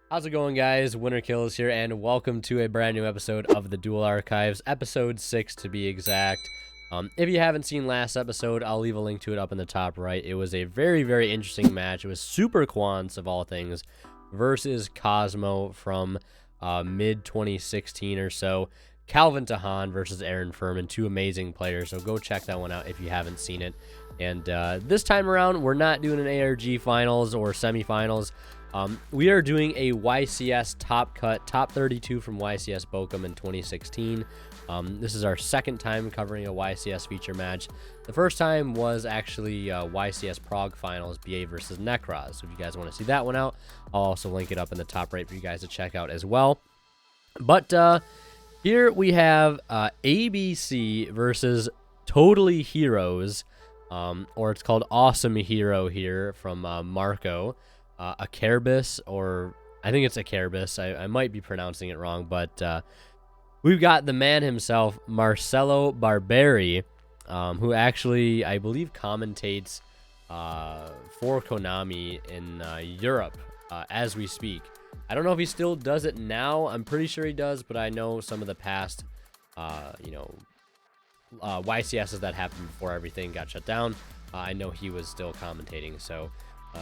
How's it going, guys? Winter Kills here, and welcome to a brand new episode of the Duel Archives, episode 6 to be exact. If you haven't seen last episode, I'll leave a link to it up in the top right. It was a very, very interesting match. It was Super Quants, of all things, versus Cosmo from mid-2016 or so. Calvin Tahan versus Aaron Furman, two amazing players, so go check that one out if you haven't seen it. And this time around, we're not doing an ARG finals or semifinals. We are doing a YCS top cut, top 32 from YCS Bochum in 2016. This is our second time covering a YCS feature match. The first time was actually YCS Prague Finals, BA versus Necros. So if you guys want to see that one out, I'll also link it up in the top right for you guys to check out as well. But here we have ABC versus Toadally Heroes, or it's called Awesome Hero here from Marco. Acerbis, or I think it's Acerbis. I might be pronouncing it wrong, but we've got the man himself, Marcelo Barberi, who actually, I believe, commentates for Konami in Europe as we speak. I don't know if he still does it now. I'm pretty sure he does, but I know some of the past, YCSs that happened before everything got shut down. I know he was still commentating, so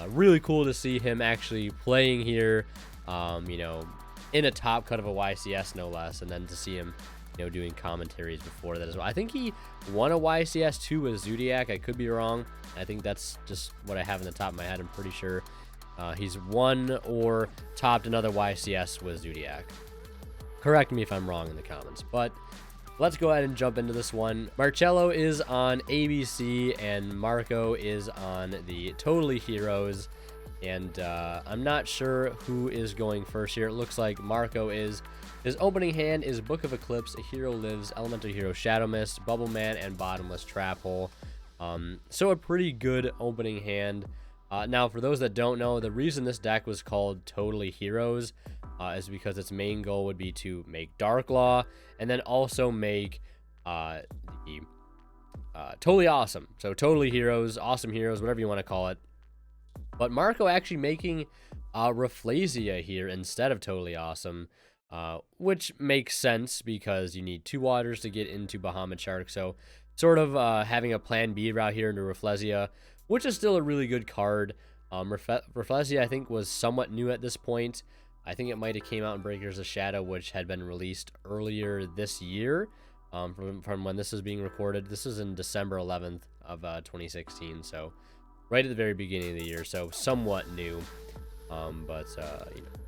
really cool to see him actually playing here, in a top cut of a YCS, no less, and then to see him, doing commentaries before that as well. I think he won a YCS 2 with Zodiac. I could be wrong. I think that's just what I have in the top of my head. I'm pretty sure he's won or topped another YCS with Zodiac. Correct me if I'm wrong in the comments, but let's go ahead and jump into this one. Marcello is on ABC and Marco is on the Toadally Heroes. And I'm not sure who is going first here. It looks like Marco is. His opening hand is Book of Eclipse, A Hero Lives, Elemental Hero Shadow Mist, Bubble Man, and Bottomless Trap Hole. So a pretty good opening hand. Now, for those that don't know, the reason this deck was called Toadally Heroes is because its main goal would be to make Dark Law and then also make Totally Awesome. So Toadally Heroes, Awesome Heroes, whatever you want to call it. But Marco actually making Rafflesia here instead of Totally Awesome, which makes sense because you need 2 waters to get into Bahamut Shark. So sort of having a plan B route here into Rafflesia, which is still a really good card. Rafflesia, I think, was somewhat new at this point. I think it might have came out in Breakers of Shadow, which had been released earlier this year, from when this is being recorded. This is in December 11th of 2016, so right at the very beginning of the year, so somewhat new. But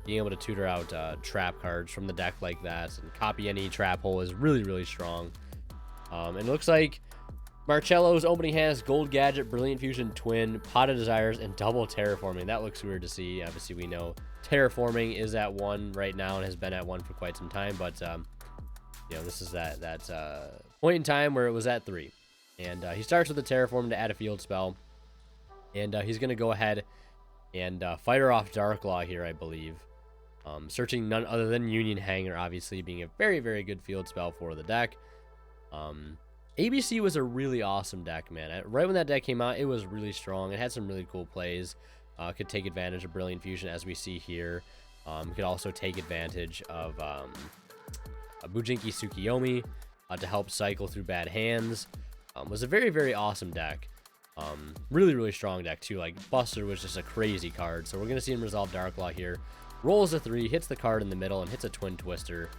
being able to tutor out trap cards from the deck like that and copy any trap hole is really, really strong. And it looks like Marcello's opening hand is Gold Gadget, Brilliant Fusion, Twin, Pot of Desires, and Double Terraforming. That looks weird to see. Obviously, we know Terraforming is at 1 right now and has been at 1 for quite some time, but this is that point in time where it was at 3. And he starts with the Terraform to add a field spell, and he's going to go ahead and fire off Dark Law here, I believe. Searching none other than Union Hanger, obviously being a very, very good field spell for the deck. ABC was a really awesome deck, man. Right when that deck came out, it was really strong. It had some really cool plays. Could take advantage of Brilliant Fusion, as we see here. Could also take advantage of Bujinki Tsukiyomi to help cycle through bad hands. Was a very, very awesome deck. Really, really strong deck, too. Like, Buster was just a crazy card. So we're going to see him resolve Dark Law here. Rolls a 3, hits the card in the middle, and hits a Twin Twister.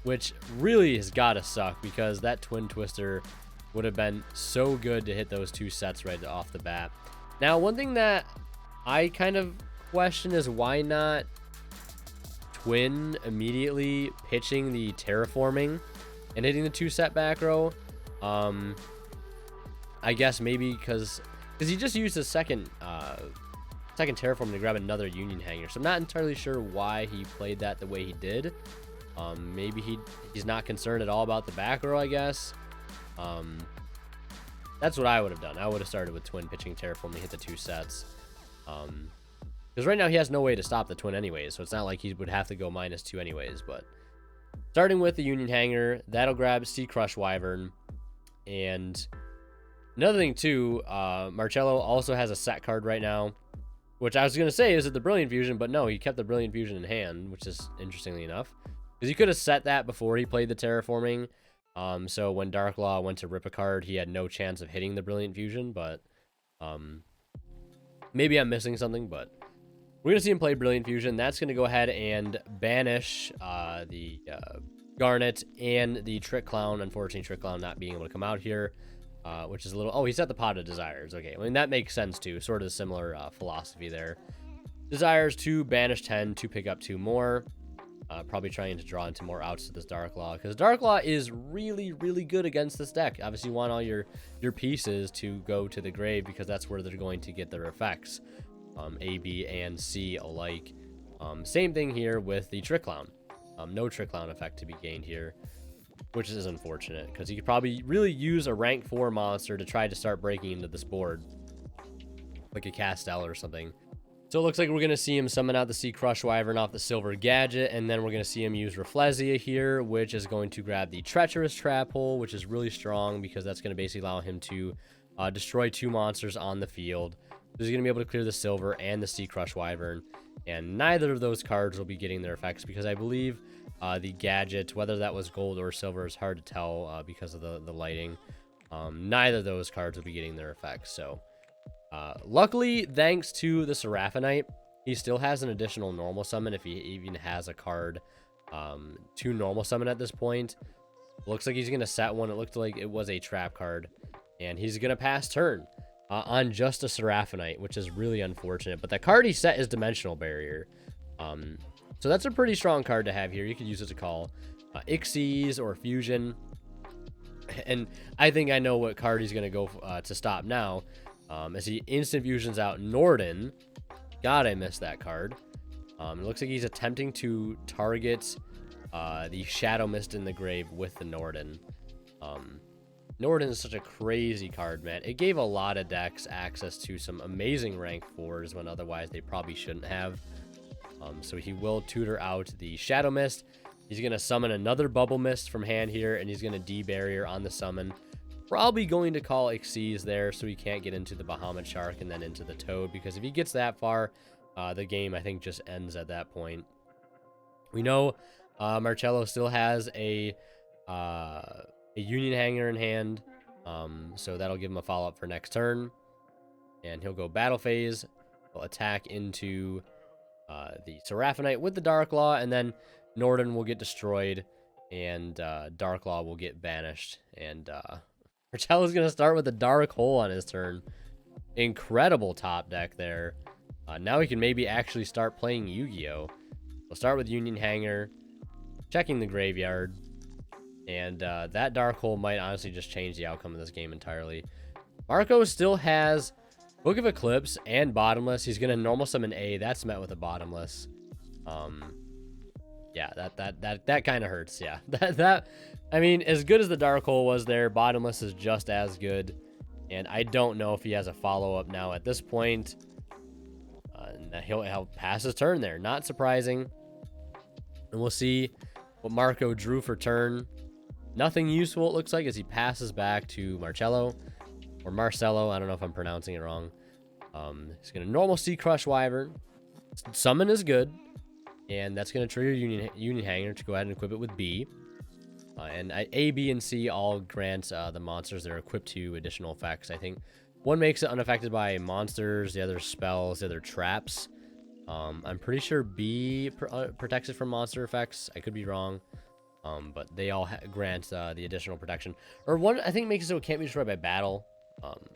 Which really has got to suck because that Twin Twister would have been so good to hit those 2 sets right off the bat. Now, one thing that I kind of question is why not Twin immediately pitching the Terraforming and hitting the 2-set back row. I guess maybe because he just used his second Terraforming to grab another Union Hanger. So I'm not entirely sure why he played that the way he did. Maybe he's not concerned at all about the back row, I guess. That's what I would have done. I would have started with Twin pitching Terraform to hit the 2 sets. Because right now he has no way to stop the Twin anyways, so it's not like he would have to go -2 anyways. But starting with the Union Hanger, that'll grab Sea Crush Wyvern. And another thing too, Marcello also has a set card right now. which I was going to say is it the Brilliant Fusion, but no, he kept the Brilliant Fusion in hand, which is interestingly enough. Because he could have set that before he played the Terraforming. So when Darklaw went to rip a card, he had no chance of hitting the Brilliant Fusion, but maybe I'm missing something, but we're going to see him play Brilliant Fusion. That's going to go ahead and banish the Garnet and the Trick Clown. Unfortunately, Trick Clown not being able to come out here, which is a little... Oh, he set the Pot of Desires. Okay, I mean, that makes sense, too. Sort of a similar philosophy there. Desires to banish 10 to pick up 2 more. Probably trying to draw into more outs to this Darklaw, because Darklaw is really, really good against this deck. Obviously, you want all your pieces to go to the grave, because that's where they're going to get their effects. A, B, and C alike. Same thing here with the Trick Clown. No Trick Clown effect to be gained here, which is unfortunate, because you could probably really use a rank 4 monster to try to start breaking into this board, like a Castell or something. So it looks like we're going to see him summon out the Sea Crush Wyvern off the Silver Gadget, and then we're going to see him use Rafflesia here, which is going to grab the Treacherous Trap Hole, which is really strong because that's going to basically allow him to destroy 2 monsters on the field. So he's going to be able to clear the Silver and the Sea Crush Wyvern, and neither of those cards will be getting their effects because I believe the Gadget, whether that was gold or silver, is hard to tell because of the lighting. Neither of those cards will be getting their effects, so... luckily, thanks to the Seraphonite, he still has an additional normal summon if he even has a card to normal summon at this point. Looks like he's going to set one. It looked like it was a trap card, and he's going to pass turn on just a Seraphonite, which is really unfortunate. But the card he set is Dimensional Barrier. So that's a pretty strong card to have here. You could use it to call Xyz or Fusion. And I think I know what card he's going to go to stop now. As he instant fusions out Norden. God, I missed that card. It looks like he's attempting to target the Shadow Mist in the grave with the Norden. Norden is such a crazy card, man. It gave a lot of decks access to some amazing rank 4s when otherwise they probably shouldn't have. So he will tutor out the Shadow Mist. He's going to summon another Bubble Mist from hand here, and he's going to D-Barrier on the summon. Probably going to call Xyz there so he can't get into the Bahamut Shark and then into the Toad, because if he gets that far, the game, I think, just ends at that point. We know Marcello still has a Union Hanger in hand, so that'll give him a follow-up for next turn. And he'll go Battle Phase. He'll attack into the Seraphonite with the Darklaw, and then Norden will get destroyed, and Darklaw will get banished, and... Marcello's going to start with a Dark Hole on his turn. Incredible top deck there. Now he can maybe actually start playing Yu-Gi-Oh! We'll start with Union Hanger, checking the graveyard, and that Dark Hole might honestly just change the outcome of this game entirely. Marco still has Book of Eclipse and Bottomless. He's going to normal summon A. That's met with a Bottomless. Yeah, that kind of hurts. Yeah, I mean, as good as the Dark Hole was there, Bottomless is just as good. And I don't know if he has a follow-up now at this point. He'll pass his turn there. Not surprising. And we'll see what Marco drew for turn. Nothing useful, it looks like, as he passes back to Marcello. Or Marcello. I don't know if I'm pronouncing it wrong. He's going to normal Sea Crush Wyvern. Summon is good. And that's going to trigger Union Hanger to go ahead and equip it with B. And A, B, and C all grant the monsters that are equipped to additional effects. I think one makes it unaffected by monsters, the other spells, the other traps. I'm pretty sure B protects it from monster effects. I could be wrong. But they all grant the additional protection. Or one, I think, makes it so it can't be destroyed by battle.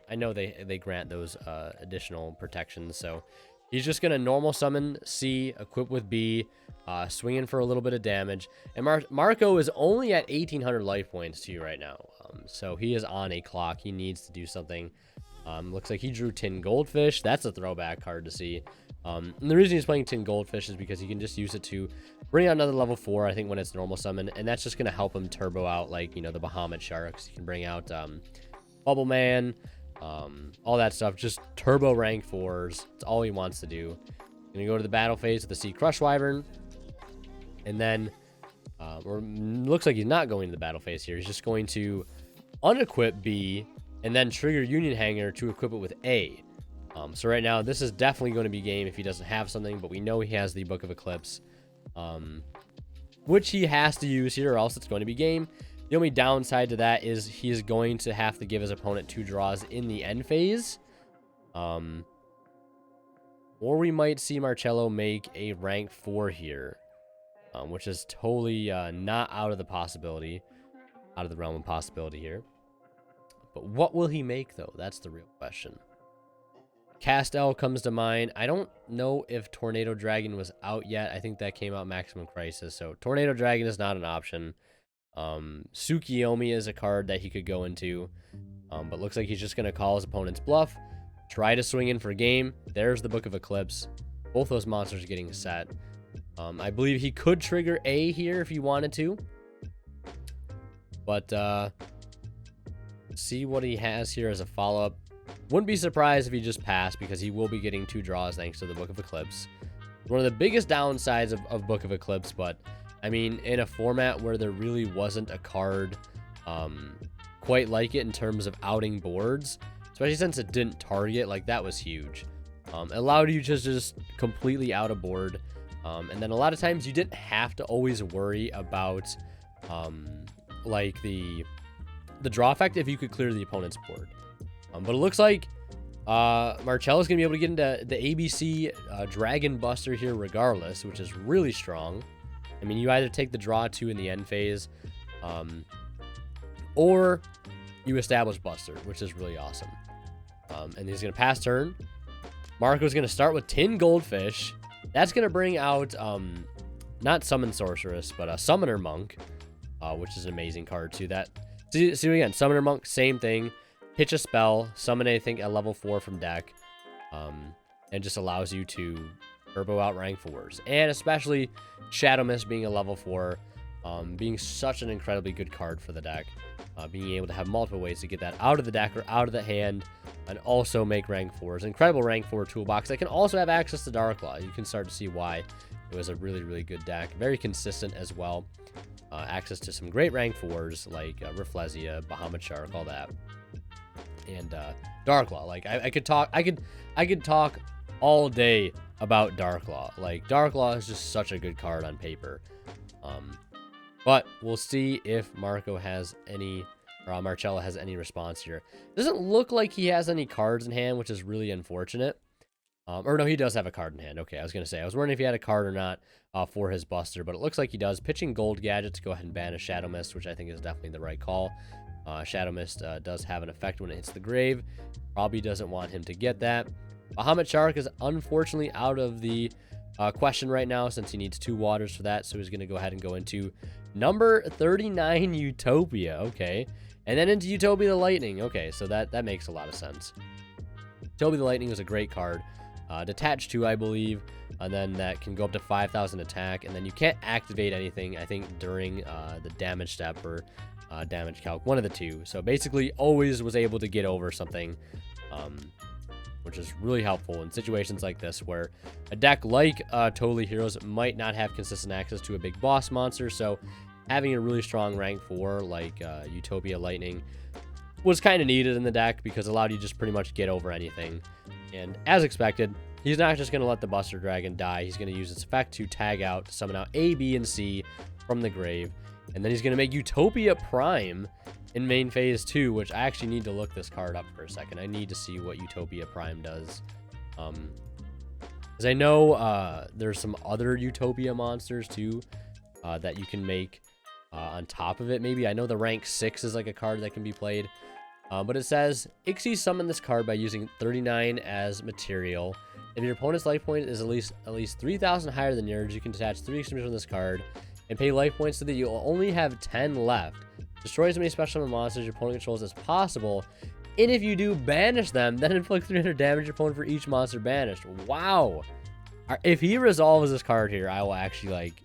I know they grant those additional protections. So he's just going to normal summon C, equip with B, swinging for a little bit of damage. And Marco is only at 1,800 life points to you right now. So he is on a clock. He needs to do something. Looks like he drew Tin Goldfish. That's a throwback card to see. And the reason he's playing Tin Goldfish is because he can just use it to bring out another level 4, I think, when it's normal summon. And that's just going to help him turbo out, like, you know, the Bahamut Sharks. He can bring out Bubble Man, all that stuff. Just turbo rank 4s. That's all he wants to do. Going to go to the battle phase with the Sea Crush Wyvern. And then, or looks like he's not going to the battle phase here. He's just going to unequip B and then trigger Union Hanger to equip it with A. So right now, this is definitely going to be game if he doesn't have something, but we know he has the Book of Eclipse, which he has to use here or else it's going to be game. The only downside to that is he is going to have to give his opponent 2 draws in the end phase. Or we might see Marcello make a rank 4 here, which is totally not out of the realm of possibility here. But what will he make, though? That's the real question. Castel comes to mind. I don't know if Tornado Dragon was out yet. I think that came out Maximum Crisis. So Tornado Dragon is not an option. Tsukiyomi is a card that he could go into. But looks like he's just going to call his opponent's bluff. Try to swing in for game. There's the Book of Eclipse. Both those monsters are getting set. I believe he could trigger A here if he wanted to. But see what he has here as a follow-up. Wouldn't be surprised if he just passed because he will be getting 2 draws thanks to the Book of Eclipse. One of the biggest downsides of Book of Eclipse, but I mean, in a format where there really wasn't a card quite like it in terms of outing boards, especially since it didn't target, like that was huge. It allowed you to just completely out a board. And then a lot of times you didn't have to always worry about like the draw effect if you could clear the opponent's board. But it looks like Marcello's going to be able to get into the ABC Dragon Buster here regardless, which is really strong. I mean, you either take the draw 2 in the end phase, or you establish Buster, which is really awesome. And he's going to pass turn. Marco's going to start with Tin Goldfish. That's going to bring out, not Summon Sorceress, but a Summoner Monk, which is an amazing card too. See again, Summoner Monk, same thing. Pitch a spell, summon anything at level 4 from deck, and just allows you to turbo out rank 4s. And especially Shadow Mist being a level 4, being such an incredibly good card for the deck. Being able to have multiple ways to get that out of the deck or out of the hand, and also make rank 4s. Incredible rank 4 toolbox that can also have access to Darklaw. You can start to see why it was a really, really good deck. Very consistent as well. Access to some great rank 4s like Rafflesia, Bahamut Shark, all that. And Darklaw, like I could talk all day about Darklaw. Like Darklaw is just such a good card on paper. But we'll see if Marcello has any response here. Doesn't look like he has any cards in hand, which is really unfortunate. Or no, he does have a card in hand. Okay, I was gonna say I was wondering if he had a card or not for his Buster, but it looks like he does. Pitching Gold Gadget to go ahead and banish Shadow Mist, which I think is definitely the right call. Shadow Mist does have an effect when it hits the grave. Probably doesn't want him to get that. Bahamut Shark is unfortunately out of the question right now since he needs 2 waters for that. So he's going to go ahead and go into number 39 Utopia. Okay. And then into Utopia the Lightning. Okay, so that makes a lot of sense. Utopia the Lightning is a great card. Detach 2, I believe. And then that can go up to 5,000 attack. And then you can't activate anything, I think, during the damage step or damage calc, one of the two. So basically always was able to get over something, which is really helpful in situations like this where a deck like Toadally Heroes might not have consistent access to a big boss monster. So having a really strong rank 4 like Utopia Lightning was kind of needed in the deck because it allowed you just pretty much get over anything. And as expected, he's not just going to let the Buster Dragon die. He's going to use its effect to tag out, summon out A, B, and C from the grave. And then he's going to make Utopia Prime in main phase 2, which I actually need to look this card up for a second. I need to see what Utopia Prime does. Because I know there's some other Utopia monsters too that you can make on top of it maybe. I know the rank 6 is like a card that can be played. But it says, Ixie summon this card by using 39 as material. If your opponent's life point is at least 3,000 higher than yours, you can detach 3 extremes from this card and pay life points so that you'll only have 10 left. Destroy as many special monsters your opponent controls as possible. And if you do banish them, then inflict 300 damage your opponent for each monster banished. Wow. If he resolves this card here, I will actually, like,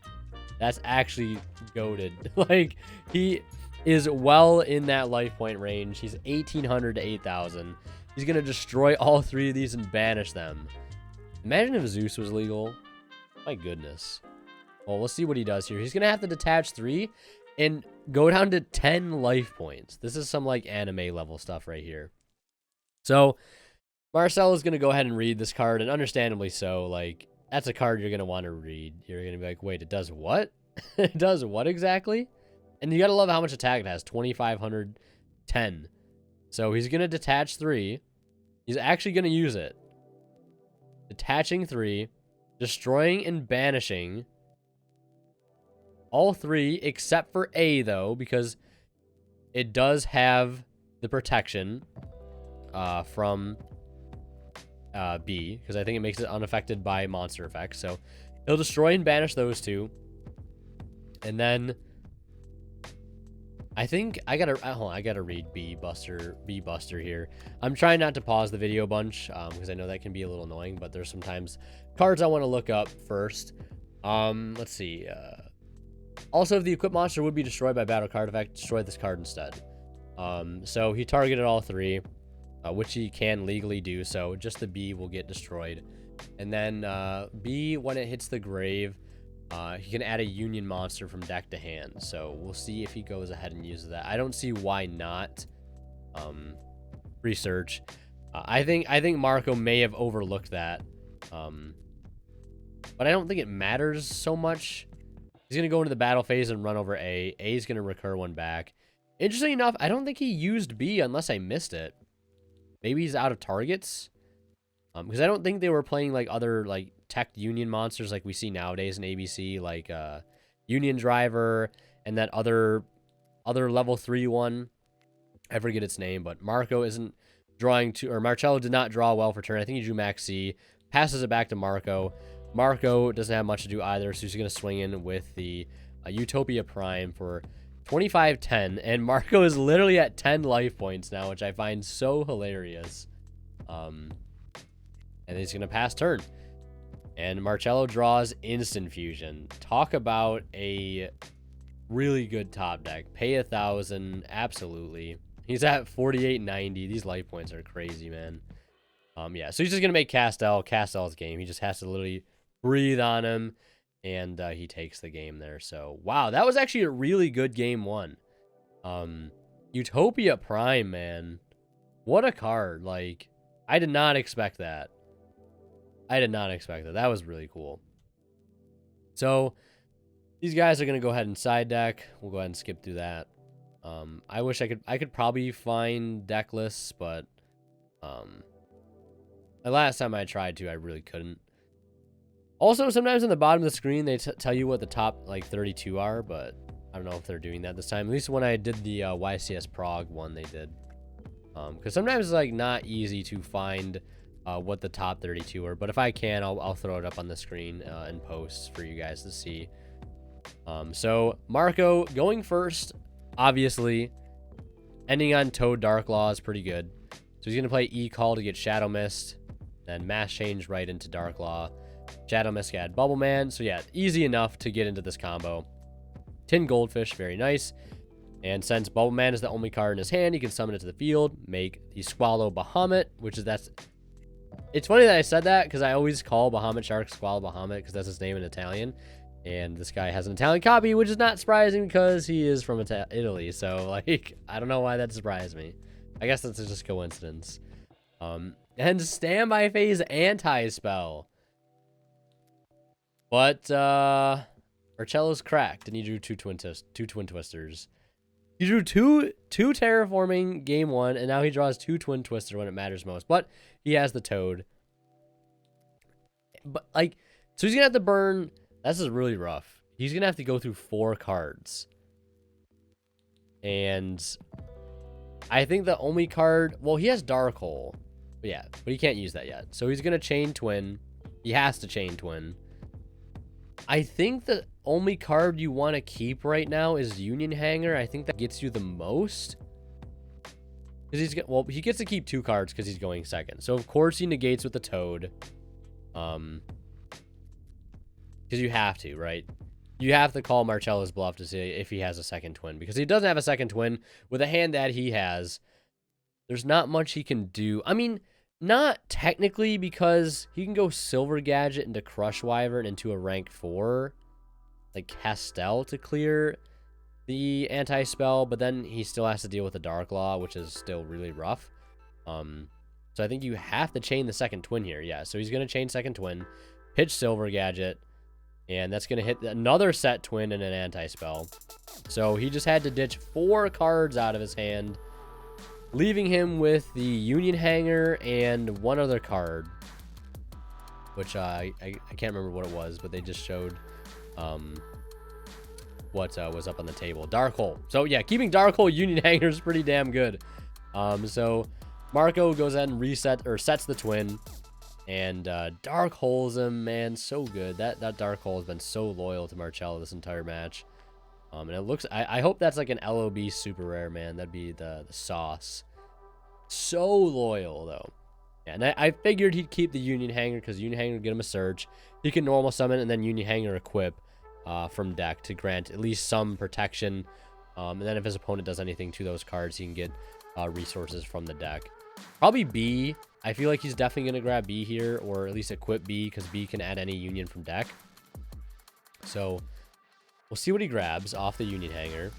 that's actually goated. Like, he is well in that life point range. He's 1,800 to 8,000. He's going to destroy all 3 of these and banish them. Imagine if Zeus was legal. My goodness. Well, we'll see what he does here. He's going to have to detach 3 and go down to 10 life points. This is some, like, anime level stuff right here. So, Marcel is going to go ahead and read this card, and understandably so. Like, that's a card you're going to want to read. You're going to be like, wait, it does what? It does what exactly? And you got to love how much attack it has. 2,510. So he's going to detach 3. He's actually going to use it. Detaching 3. Destroying and banishing. All 3, except for A, though, because it does have the protection from B, because I think it makes it unaffected by monster effects. So he'll destroy and banish those 2. And then I think I gotta read B Buster here. I'm trying not to pause the video a bunch because I know that can be a little annoying, but there's sometimes cards I want to look up first. Let's see. Also, if the equipped monster would be destroyed by battle card effect, destroy this card instead. So he targeted all 3, which he can legally do. So just the B will get destroyed. And then B, when it hits the grave, he can add a union monster from deck to hand. So we'll see if he goes ahead and uses that. I don't see why not. Research. I think Marco may have overlooked that. But I don't think it matters so much. He's going to go into the battle phase and run over A. A is going to recur 1 back. Interesting enough, I don't think he used B unless I missed it. Maybe he's out of targets. Because I don't think they were playing like other like tech union monsters like we see nowadays in ABC, like Union Driver and that other level 3 one. I forget its name, but Marco isn't drawing to, or Marcello did not draw well for turn. I think he drew Max C, passes it back to Marco. Marco doesn't have much to do either, so he's going to swing in with the Utopia Prime for 2510, and Marco is literally at 10 life points now, which I find so hilarious. And he's going to pass turn. And Marcello draws Instant Fusion. Talk about a really good top deck. Pay 1,000, absolutely. He's at 4890. These life points are crazy, man. Yeah, so he's just going to make Castel's game. He just has to literally breathe on him, and he takes the game there. So, wow, that was actually a really good game 1. Utopia Prime, man. What a card. Like, I did not expect that. That was really cool. So, these guys are going to go ahead and side deck. We'll go ahead and skip through that. I wish I could probably find deck lists, but the last time I tried to, I really couldn't. Also, sometimes on the bottom of the screen, they tell you what the top, like, 32 are, but I don't know if they're doing that this time. At least when I did the YCS Prague one, they did. Because sometimes it's, like, not easy to find what the top 32 are. But if I can, I'll throw it up on the screen in posts for you guys to see. So, Marco going first, obviously. Ending on Toad Darklaw is pretty good. So he's going to play E-Call to get Shadow Mist. Then Mass Change right into Darklaw. Shadow Mist add Bubble Man. So yeah, easy enough to get into this combo. Tin Goldfish, very nice. And since Bubble Man is the only card in his hand, he can summon it to the field. Make the Squallow Bahamut, which is It's funny that I said that because I always call Bahamut Shark Squallow Bahamut because that's his name in Italian. And this guy has an Italian copy, which is not surprising because he is from Italy. So, like, I don't know why that surprised me. I guess that's just coincidence. And Standby Phase Anti-Spell. But, Marcello's cracked, and he drew two Twin Twisters. He drew two Terraforming game 1, and now he draws 2 Twin Twister when it matters most. But he has the Toad. But, like, so he's going to have to burn... This is really rough. He's going to have to go through 4 cards. And I think the only card... Well, he has Dark Hole. But yeah, but he can't use that yet. So he's going to Chain Twin. He has to Chain Twin. I think the only card you want to keep right now is Union Hanger. I think that gets you the most. Because he gets to keep 2 cards because he's going second. So, of course, he negates with the Toad. Because you have to, right? You have to call Marcello's bluff to see if he has a second twin. Because he doesn't have a second twin. With a hand that he has, there's not much he can do. I mean, not technically, because he can go Silver Gadget into Crush Wyvern into a rank 4. Like Castel to clear the anti-spell. But then he still has to deal with the Dark Law, which is still really rough. So I think you have to chain the second twin here. Yeah, so he's going to chain second twin, pitch Silver Gadget, and that's going to hit another set twin and an anti-spell. So he just had to ditch 4 cards out of his hand, leaving him with the Union Hanger and one other card, which I can't remember what it was, but they just showed what was up on the table. Dark Hole. So yeah, keeping Dark Hole Union Hanger is pretty damn good. So Marco goes ahead and sets the twin, and Dark Holes him, man, so good. That Dark Hole has been so loyal to Marcello this entire match. And it looks, I hope that's like an LOB super rare, man. That'd be the sauce. So loyal, though. Yeah, and I figured he'd keep the Union Hanger because Union Hanger would get him a search. He can normal summon and then Union Hanger equip from deck to grant at least some protection. And then if his opponent does anything to those cards, he can get resources from the deck. Probably B. I feel like he's definitely going to grab B here, or at least equip B, because B can add any Union from deck. So we'll see what he grabs off the Union Hanger.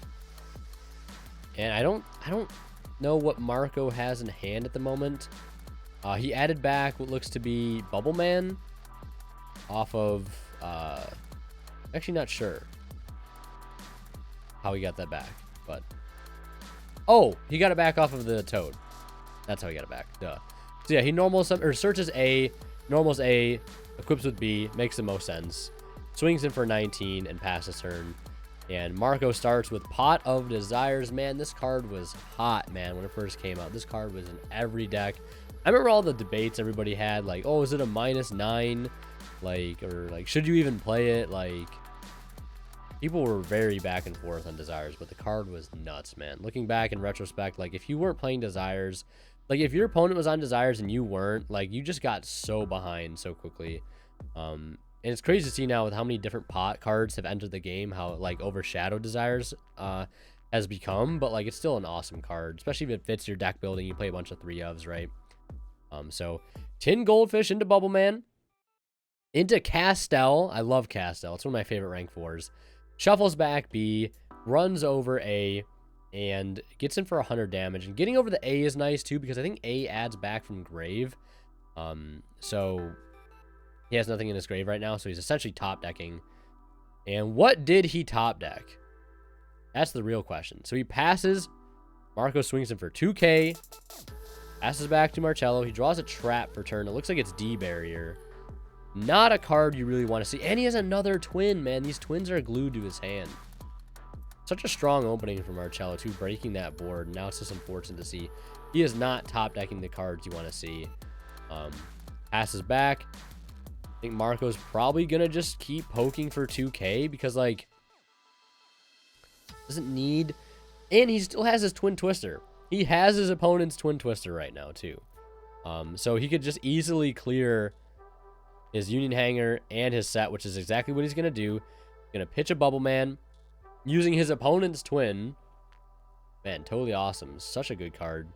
And I don't know what Marco has in hand at the moment. He added back what looks to be Bubble Man off of actually not sure how he got that back, but oh, he got it back off of the Toad. That's how he got it back. Duh. So yeah, he searches A, normals A, equips with B, makes the most sense. Swings in for 19 and passes turn. And Marco starts with Pot of Desires. Man, this card was hot, man, when it first came out. This card was in every deck. I remember all the debates everybody had, like, oh, is it a -9? Like, or like, should you even play it? Like, people were very back and forth on Desires, but the card was nuts, man. Looking back in retrospect, like, if you weren't playing Desires, like, if your opponent was on Desires and you weren't, like, you just got so behind so quickly. And it's crazy to see now with how many different pot cards have entered the game, how, like, overshadowed Desires has become, but, like, it's still an awesome card, especially if it fits your deck building. You play a bunch of 3-ofs, right? So Tin Goldfish into Bubble Man, into Castel. I love Castel. It's one of my favorite rank 4s. Shuffles back B, runs over A, and gets in for 100 damage. And getting over the A is nice too, because I think A adds back from grave. So he has nothing in his grave right now, so he's essentially top decking. And what did he top deck? That's the real question. So he passes. Marco swings him for 2k. Passes back to Marcello. He draws a trap for turn. It looks like it's D Barrier. Not a card you really want to see. And he has another twin, man. These twins are glued to his hand. Such a strong opening for Marcello, too, breaking that board. Now it's just unfortunate to see. He is not top decking the cards you want to see. Passes back. I think Marco's probably going to just keep poking for 2k because, like, doesn't need... And he still has his Twin Twister. He has his opponent's Twin Twister right now, too. So he could just easily clear his Union Hanger and his set, which is exactly what he's going to do. He's going to pitch a Bubble Man using his opponent's twin. Man, totally awesome. Such a good card.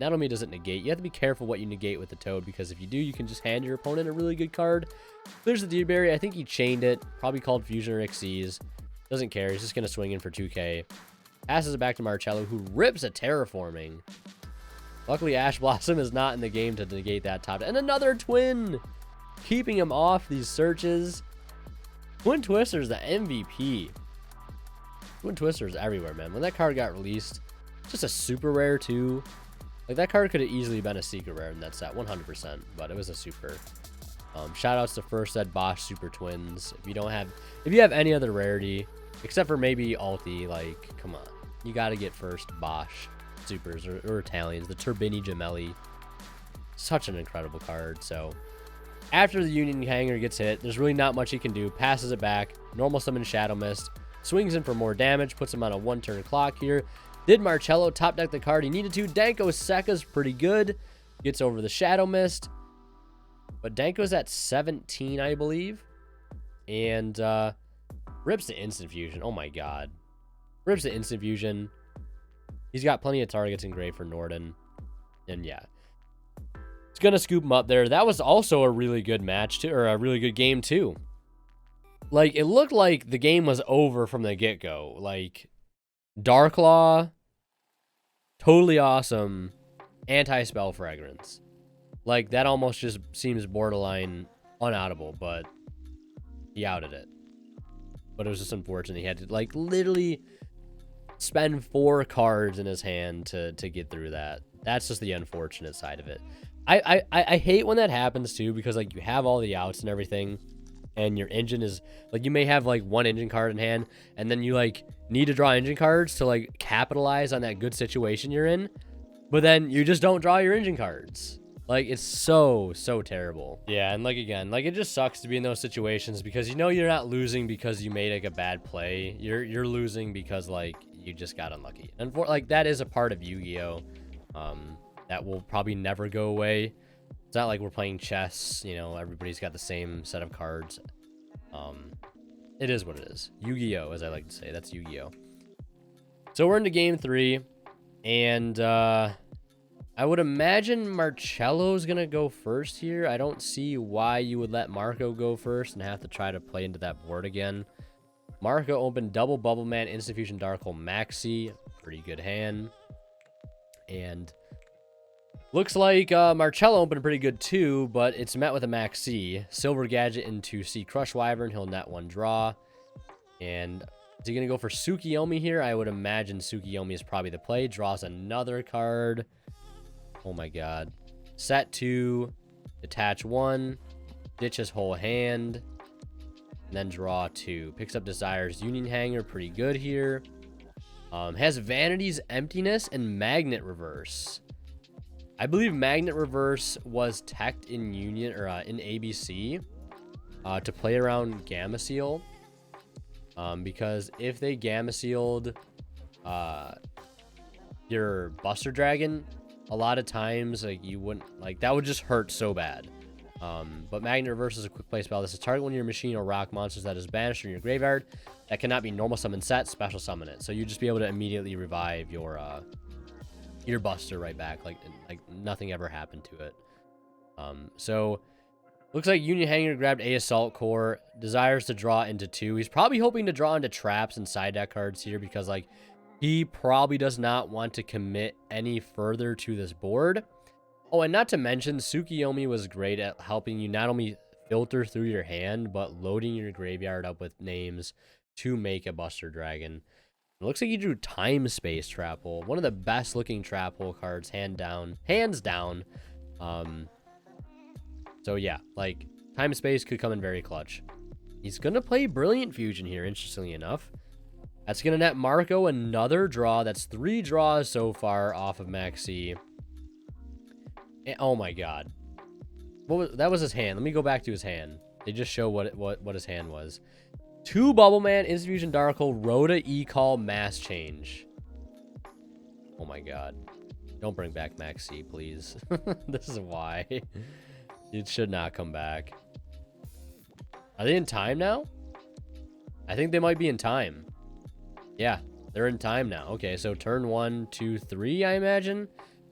Not only does it negate, you have to be careful what you negate with the Toad, because if you do, you can just hand your opponent a really good card. There's the D-Berry. I think he chained it. Probably called Fusion or Xyz. Doesn't care. He's just going to swing in for 2k. Passes it back to Marcello, who rips a Terraforming. Luckily, Ash Blossom is not in the game to negate that top. And another twin! Keeping him off these searches. Twin Twister's the MVP. Twin Twister's everywhere, man. When that card got released, just a super rare, too. Like, that card could have easily been a secret rare in that set, 100%. But it was a super. Shout outs to First Ed Bosch Super Twins. If you have any other rarity, except for maybe Alti, like, come on. You got to get first Bosch Supers or Italians. The Turbini Gemelli. Such an incredible card. So, after the Union Hanger gets hit, there's really not much he can do. Passes it back. Normal summon Shadow Mist. Swings in for more damage. Puts him on a 1-turn clock here. Did Marcello top deck the card he needed to? Danko Seka's pretty good. Gets over the Shadow Mist. But Danko's at 17, I believe. And, rips the Instant Fusion. Oh my god. Rips the Instant Fusion. He's got plenty of targets in grave for Norden. And yeah. It's going to scoop him up there. That was also a really good match, too. Or a really good game, too. Like, it looked like the game was over from the get-go. Like, Darklaw. Totally awesome. Anti-Spell Fragrance. Like, that almost just seems borderline unoutable, but he outed it. But it was just unfortunate. He had to, like, literally spend 4 cards in his hand to get through that. That's just the unfortunate side of it. I hate when that happens, too, because, like, you have all the outs and everything, and your engine is, like, you may have, like, 1 engine card in hand, and then you, like, need to draw engine cards to, like, capitalize on that good situation you're in, but then you just don't draw your engine cards. Like, it's so terrible. Yeah, and, like, again, like, it just sucks to be in those situations because you know you're not losing because you made, like, a bad play. You're losing because, like, you just got unlucky. And, like, that is a part of Yu-Gi-Oh! That will probably never go away. It's not like we're playing chess, you know, everybody's got the same set of cards. It is what it is. Yu-Gi-Oh! As I like to say, that's Yu-Gi-Oh! So we're into game 3, and I would imagine Marcello's gonna go first here. I don't see why you would let Marco go first and have to try to play into that board again. Marco opened double Bubble Man, Instant Fusion Dark Hole Maxi. Pretty good hand. And looks like Marcello opened pretty good too, but it's met with a Maxi. Silver Gadget into C Crush Wyvern. He'll net 1 draw. And is he going to go for Tsukiyomi here? I would imagine Tsukiyomi is probably the play. Draws another card. Oh my god. Set 2. Detach 1. Ditch his whole hand. And then draw 2. Picks up Desire's Union Hanger. Pretty good here. Has Vanity's Emptiness and Magnet Reverse. I believe Magnet Reverse was teched in Union or in ABC to play around Gamma Seal. Because if they Gamma Sealed your Buster Dragon, a lot of times like you wouldn't like that would just hurt so bad. But Magnet Reverse is a quick play spell. This is target one of your machine or rock monsters that is banished from your graveyard that cannot be normal summon set, special summon it. So you just be able to immediately revive your Buster right back, like nothing ever happened to it. So looks like Union Hanger grabbed a Assault Core, desires to draw into 2. He's probably hoping to draw into traps and side deck cards here because like he probably does not want to commit any further to this board. Oh, and not to mention, Tsukiyomi was great at helping you not only filter through your hand, but loading your graveyard up with names to make a Buster Dragon. It looks like you drew Time Space Trap Hole. One of the best looking Trap Hole cards, hands down. So yeah, like, Time Space could come in very clutch. He's going to play Brilliant Fusion here, interestingly enough. That's going to net Marco another draw. That's 3 draws so far off of Maxi. Oh my god. That was his hand. Let me go back to his hand. They just show what his hand was. 2 Bubble Man, Instant Fusion Dark Hole, Rhoda E-Call, Mass Change. Oh my god. Don't bring back Maxi, please. This is why. It should not come back. Are they in time now? I think they might be in time. Yeah, they're in time now. Okay, so turn 1, 2, 3, I imagine.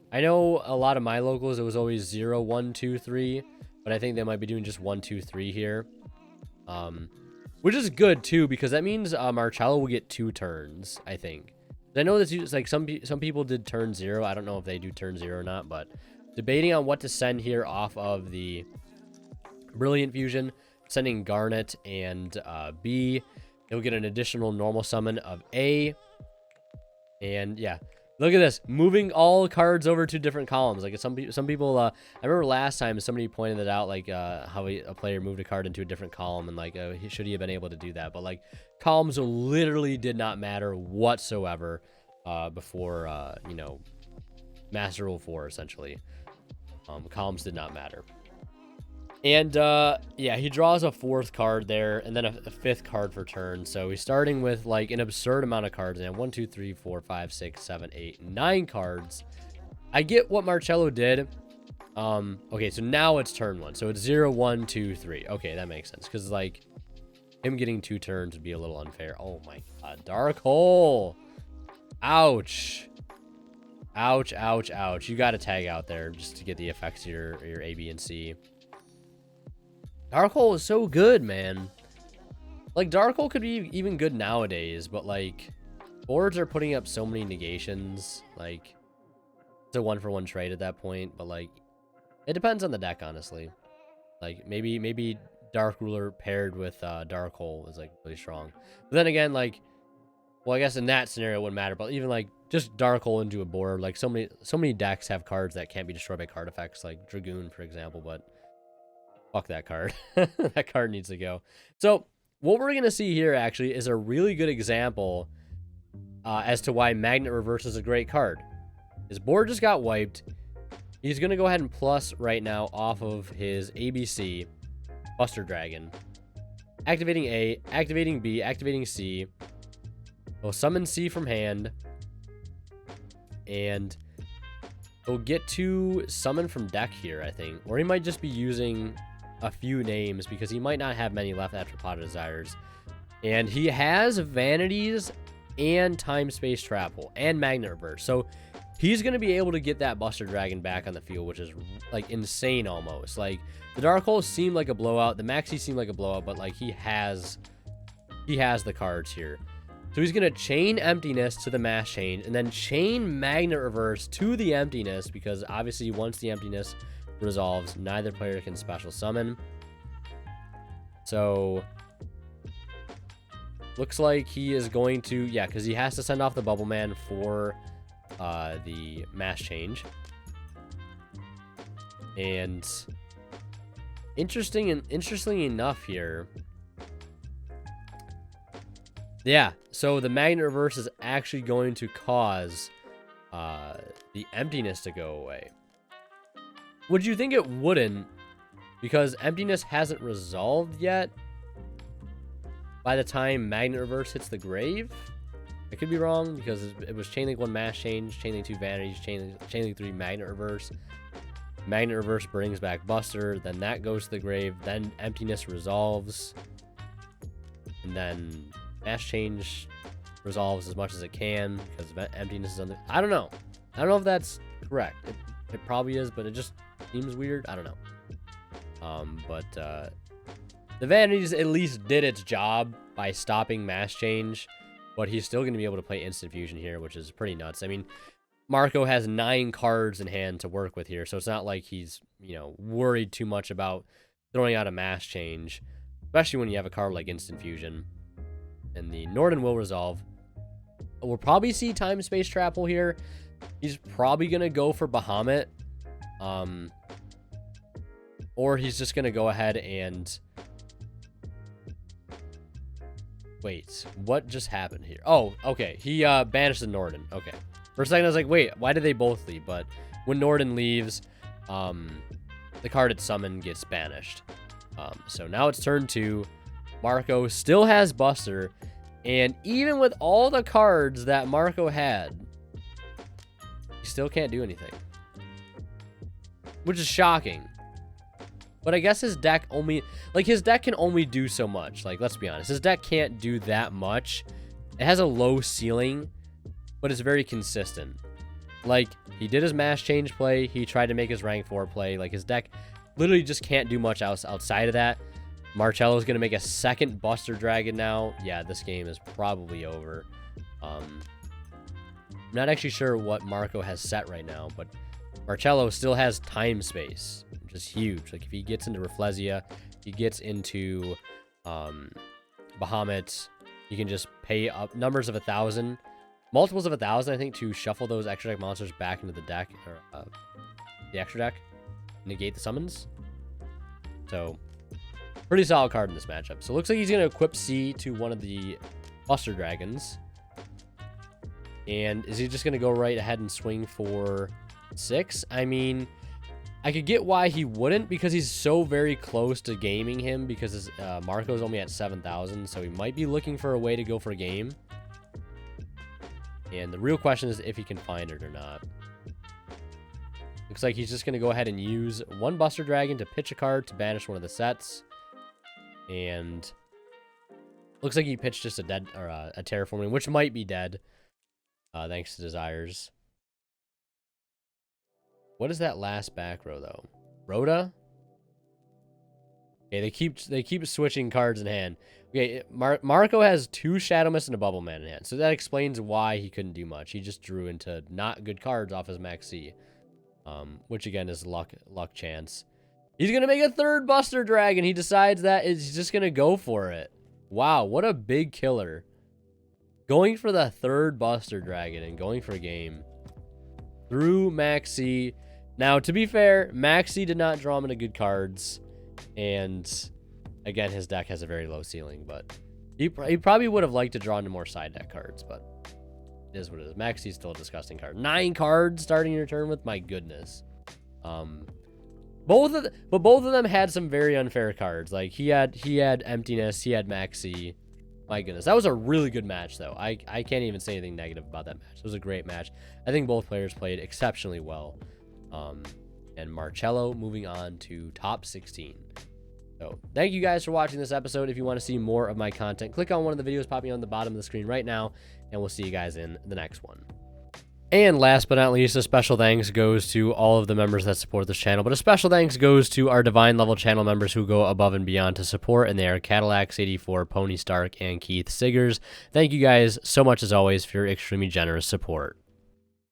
I know a lot of my locals, it was always 0, 1, 2, 3. But I think they might be doing just 1, 2, 3 here. Which is good, too, because that means Marcello will get 2 turns, I think. I know that's like some people did turn 0. I don't know if they do turn 0 or not, but debating on what to send here off of the Brilliant Fusion, sending Garnet and B. He'll get an additional normal summon of A. And yeah, look at this, moving all cards over to different columns. Like some people, I remember last time somebody pointed it out, like how a player moved a card into a different column, and like should he have been able to do that? But like columns literally did not matter whatsoever before you know, Master Rule 4 essentially. Columns did not matter. And yeah, he draws a 4th card there, and then a 5th card for turn. So he's starting with like an absurd amount of cards. And 1, 2, 3, 4, 5, 6, 7, 8, 9 cards. I get what Marcello did. Okay, so now it's turn 1. So it's 0, 1, 2, 3. Okay, that makes sense. Because like him getting 2 turns would be a little unfair. Oh my god, Dark Hole. Ouch. Ouch, ouch, ouch. You got to tag out there just to get the effects of your A, B, and C. Dark Hole is so good, man. Like, Dark Hole could be even good nowadays, but, like, boards are putting up so many negations. Like, it's a 1-for-1 trade at that point, but, like, It depends on the deck, honestly. Like, maybe Dark Ruler paired with Dark Hole is, like, really strong. But then again, like, well, I guess in that scenario it wouldn't matter, but even, like, just Dark Hole into a board, like, so many decks have cards that can't be destroyed by card effects, like Dragoon, for example, but fuck that card. That card needs to go. So, what we're going to see here, actually, is a really good example as to why Magnet Reverse is a great card. His board just got wiped. He's going to go ahead and plus right now off of his ABC, Buster Dragon. Activating A, activating B, activating C. He'll summon C from hand. And he'll get to summon from deck here, I think. Or he might just be using a few names because he might not have many left after Pot of Desires. And he has Vanities and Time Space Travel and Magnet Reverse. So he's going to be able to get that Buster Dragon back on the field, which is, like, insane almost. Like, the Dark Hole seemed like a blowout. The Maxi seemed like a blowout, but, like, he has the cards here. So he's going to chain Emptiness to the Mass Change and then chain Magnet Reverse to the Emptiness because, obviously, once the Emptiness resolves, neither player can special summon. So looks like he is going to, yeah, because he has to send off the Bubble Man for the Mass Change. And interestingly enough here, yeah, so the Magnet Reverse is actually going to cause the Emptiness to go away. Would you think it wouldn't? Because Emptiness hasn't resolved yet by the time Magnet Reverse hits the grave? I could be wrong because it was Chain Link 1 Mass Change, Chain Link 2 Vanities, Chain Link 3 Magnet Reverse. Magnet Reverse brings back Buster, then that goes to the grave, then Emptiness resolves, and then Mass Change resolves as much as it can because Emptiness is on the... I don't know. I don't know if that's correct. It probably is, but it just seems weird. I don't know. But the Vanities at least did its job by stopping Mass Change, but he's still going to be able to play Instant Fusion here, which is pretty nuts. I mean, Marco has 9 cards in hand to work with here, so it's not like he's, you know, worried too much about throwing out a Mass Change, especially when you have a card like Instant Fusion. And the Norden will resolve. We'll probably see Time Space Travel here. He's probably going to go for Bahamut. Or he's just going to go ahead and... Wait, what just happened here? Oh, okay. He banished the Norden. Okay. For a second, I was like, wait, why did they both leave? But when Norden leaves, the card it summoned gets banished. So now it's turn 2. Marco still has Buster. And even with all the cards that Marco had, he still can't do anything. Which is shocking. But I guess his deck only... Like, his deck can only do so much. Like, let's be honest. His deck can't do that much. It has a low ceiling, but it's very consistent. Like, he did his Mass Change play. He tried to make his rank 4 play. Like, his deck literally just can't do much else outside of that. Marcello's going to make a second Buster Dragon now. Yeah, this game is probably over. I'm not actually sure what Marco has set right now, but Marcello still has Time Space, which is huge. Like, if he gets into Rafflesia, he gets into Bahamut, you can just pay up numbers of 1,000, multiples of 1,000, I think, to shuffle those extra deck monsters back into the deck, or the extra deck, negate the summons. So, pretty solid card in this matchup. So, it looks like he's going to equip C to one of the Buster Dragons. And is he just going to go right ahead and swing for 6? I mean, I could get why he wouldn't, because he's so very close to gaming him, because his, Marco's only at 7,000, so he might be looking for a way to go for a game. And the real question is if he can find it or not. Looks like he's just going to go ahead and use one Buster Dragon to pitch a card to banish one of the sets. And looks like he pitched just a dead, or a Terraforming, which might be dead, thanks to Desires. What is that last back row, though? Rhoda? Okay, they keep switching cards in hand. Okay, Marco has 2 Shadow Mist and a Bubble Man in hand, so that explains why he couldn't do much. He just drew into not good cards off his Max C. which again is luck chance. He's going to make a third Buster Dragon. He decides that he's just going to go for it. Wow, what a big killer. Going for the third Buster Dragon and going for a game through Maxi. Now, to be fair, Maxi did not draw him into good cards. And again, his deck has a very low ceiling, but he probably would have liked to draw into more side deck cards, but it is what it is. Maxi's still a disgusting card. 9 cards starting your turn with, my goodness. Both of them had some very unfair cards. Like he had Emptiness, he had Maxi. My goodness, that was a really good match, though. I can't even say anything negative about that match. It was a great match. I think both players played exceptionally well. And Marcello moving on to top 16. So thank you guys for watching this episode. If you want to see more of my content, click on one of the videos popping on the bottom of the screen right now, and we'll see you guys in the next one. And last but not least, a special thanks goes to all of the members that support this channel, but a special thanks goes to our Divine level channel members who go above and beyond to support, and they are Cadillacs84, Pony Stark, and Keith Siggers. Thank you guys so much as always for your extremely generous support.